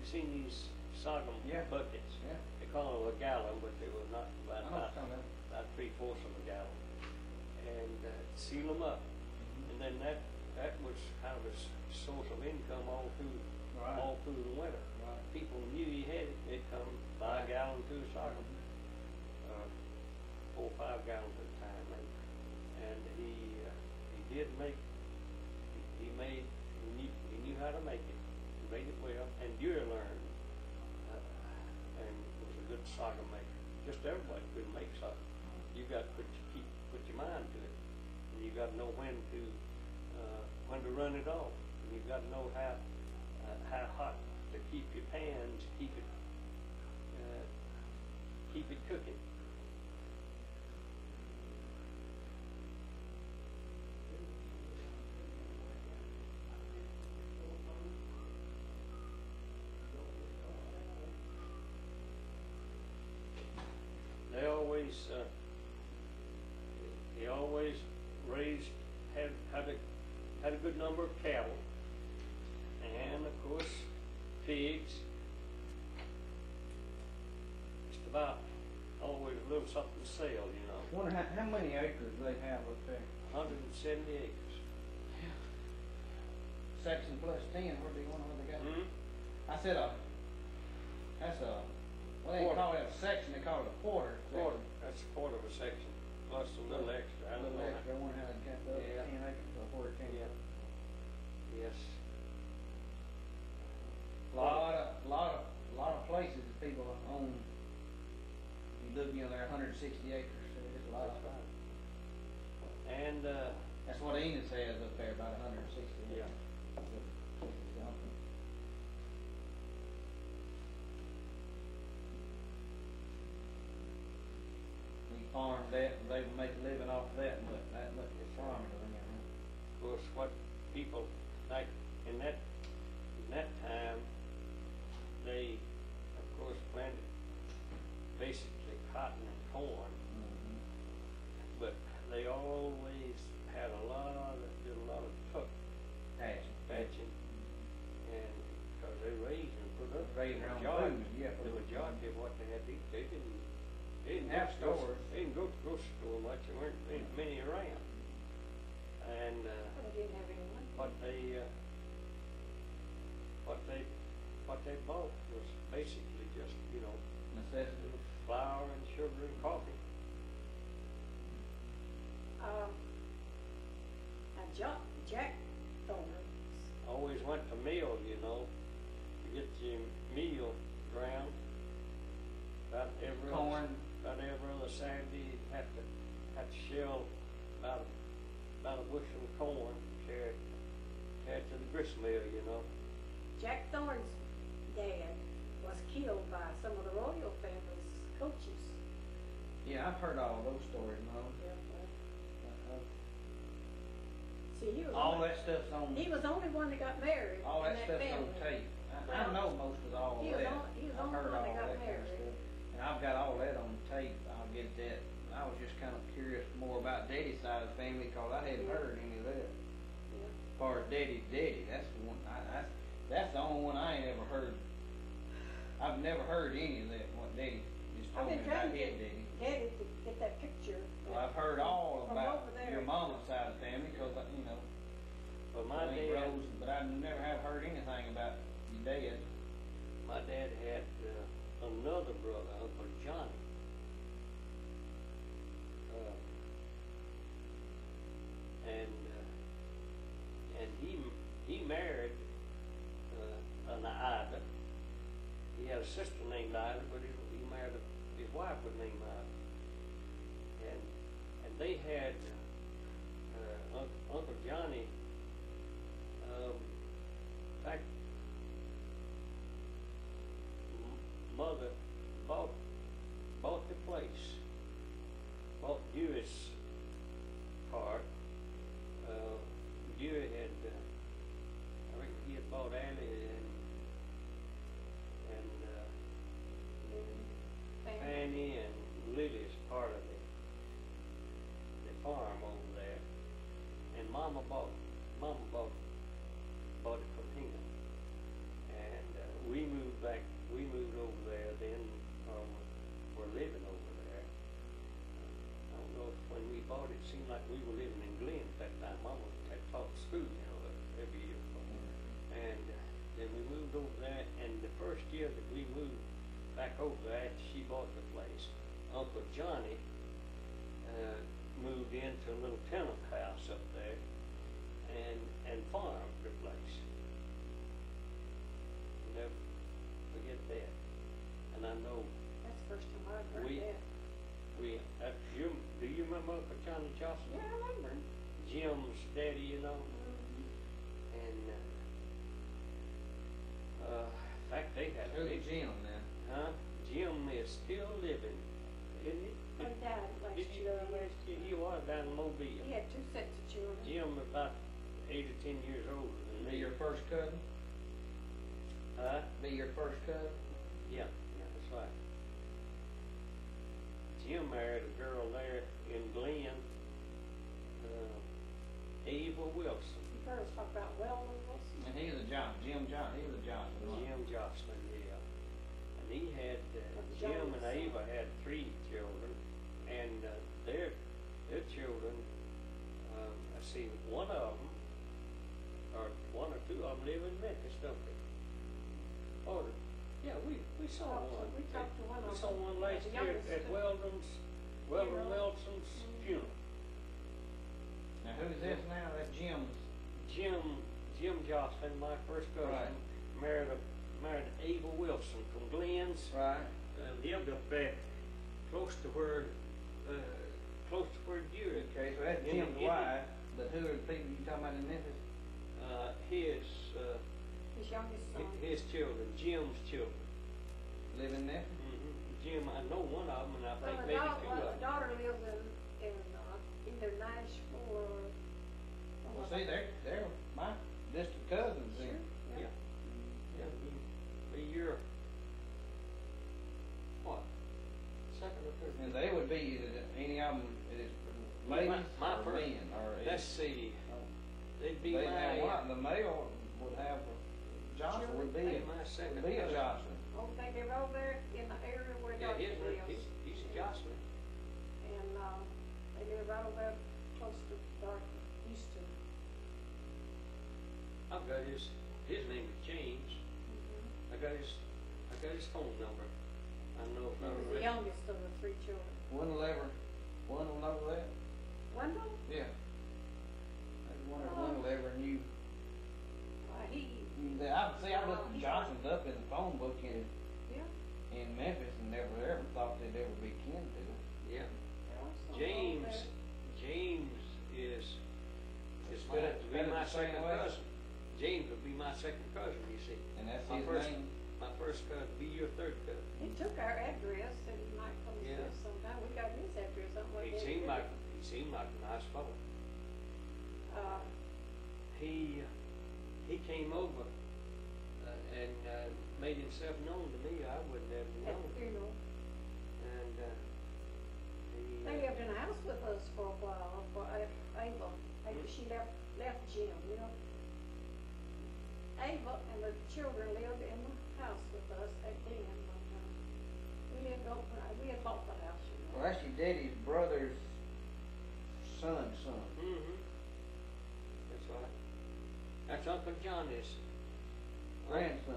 seen these sorghum Yeah. buckets? Yeah. They call them a gallon, but they were not I know what you're talking about. about 3/4 of a gallon. And seal them up. And then that was kind of a source of income all through Right. the winter. Right. People knew he had it, they'd come buy a gallon to a sorghum. 4 or 5 gallons at a time, and he did make. He knew how to make it. He made it well, and Dewey learned, and was a good sorghum maker. Just everybody could make sorghum. You got to put your mind to it, and you got to know when to run it off, and you got to know how hot to keep your pans, keep it cooking. He always had a good number of cattle, and of course pigs. Just about always a little something to sell, you know. Wonder how many acres they have up there? 170 acres. Section plus 10, where do you want they got? Hmm? I said that's well, they Quarter. call it a section, they call it a quarter. Quarter. That's a quarter of a section, plus a little extra. I A don't little know. extra, I wonder how they got the Yeah. 10 acres or where it came Yeah. from. Yes. Lot of places that people own. If you look, there 160 acres, so it's a lot. That's right. And That's what Enos has up there, about 160 acres. yeah. He farmed that, and they would make a living off of that, but that much is farming to them. Of course, what people like in that time, they of course planted basically cotton and corn, but they always had did a lot of tuck patching, and because they raised and put up Raising their own majority, food, yeah. the majority of what they had to eat, they didn't Have go to stores. They didn't go to the grocery store much. There weren't many around, and They didn't have any money. what they bought was basically just, you know, Necessity. flour and sugar and coffee. Now Jack Thorne, Always went to mill, you know, to get your meal ground. About every other Saturday, you'd have to shell about a bushel of corn, carry it to the grist mill, you know. Jack Thorne's dad was killed by some of the royal family's coaches. Yeah, I've heard all those stories, Mom. See, he was All that stuff's on. He was the only one that got married All in that that stuff's on family. tape. I know most of all He of was that. on- he was I've on heard when all they got that kind of married. stuff. And I've got all that on tape. I'll get that. I was just kind of curious more about Daddy's side of the family because I hadn't heard any of that. Yeah. As far as Daddy, that's the one. That's the only one I ain't ever heard. I've never heard any of that. What Daddy just I've told me been about trying to his get Daddy. Daddy to get that picture. Well, I've heard all From about over there. your mama's side of the family because you know. But my Lane dad, Rose, but I never have heard anything about your dad. my dad had another brother, Uncle Johnny. And he married an Ida. He had a sister named Ida, but he married his wife was named Ida. And they had Uncle Johnny. In fact, mother bought the place, bought Dewey's part. Dewey had, I think he had bought Annie and Fanny and Lily's part of the farm over there, and Mama bought it from him, and we moved Uncle Johnny, moved into a little tenement house up there and farmed the place. Never forget that. And I know That's the first time I've heard We- that. do you remember Uncle Johnny Johnson? Yeah, I remember. Jim's daddy, you know? Mhm. And, in fact, they had a Who's big, Jim now? huh? Jim is still living, isn't he? He died last Did you, year. he was down in Mobile. He had 2 sets of children. Jim about 8 or 10 years older than Be me. your first cousin? Huh? Be your first cousin? Yeah, that's right. Jim married a girl there in Glen, Ava Wilson. You heard us talk about Weldon Wilson? And he was a Johnson, Jim Johnson, he was a Johnson. wasn't he? Jim Jocelyn, yeah. And he had, Of Jim and Johnson. Ava had 3 children, and their children, I see one of them, or 1 or 2 of them live in Memphis, don't they? Oh, yeah, we saw Oh, one. we talked to one We of saw them. one last The year youngest at two. Weldon Funeral. Nelson's funeral. Now, who's this now? That's Jim's. Jim Jocelyn, my first cousin, Right. married Ava Wilson from Glenn's. Right. Lived up there close to where Dewitt. Okay, so that's In- Jim's in- wife, but who are the people you talking about in Memphis? His youngest son. His children, Jim's children. Live in Memphis? Jim, I know one of them, and I Well, think the maybe 2 daughter, of the them. daughter lives in either Nashville or. Well, see, they're my distant cousins Sure, then. yeah. Yeah, be your what? Second or third? And they would be, any of them, it is My- ladies my or first- men, or Let's see. They'd be they have my one, the male would have, Johnson would be, my second would be a cousin. Johnson. Oh, they live over there in the area where Yeah, Dorothy lives. he's a Jocelyn. And, they live right over there close to Dorothy, used to. I've got his name is James. I got his phone number. I know if He I was the read. youngest of the 3 children. One will know that? Wendell, Yeah. One will ever knew. I looked the Johnsons up in the phone book in Memphis and never ever thought they'd ever be kin to them. Yeah. there was some over James there. is Spell it- be spell it my the same second way? cousin. James would be my second cousin, you see. And that's My his first- name. My first cousin be your third cousin. He took our address and he might come see Yeah. us sometime. We got his address. I don't know what He it seemed is. like a nice fellow. He came over and made himself known to me. I wouldn't have At known. the funeral. And They lived in a house with us for a while, for Ava. After she left Jim, you know. Ava and the children lived in the house with us at the end one time. We had bought the house, you know. Well, that's your daddy's brother's son's son. That's right. That's Uncle Johnny's Grandson.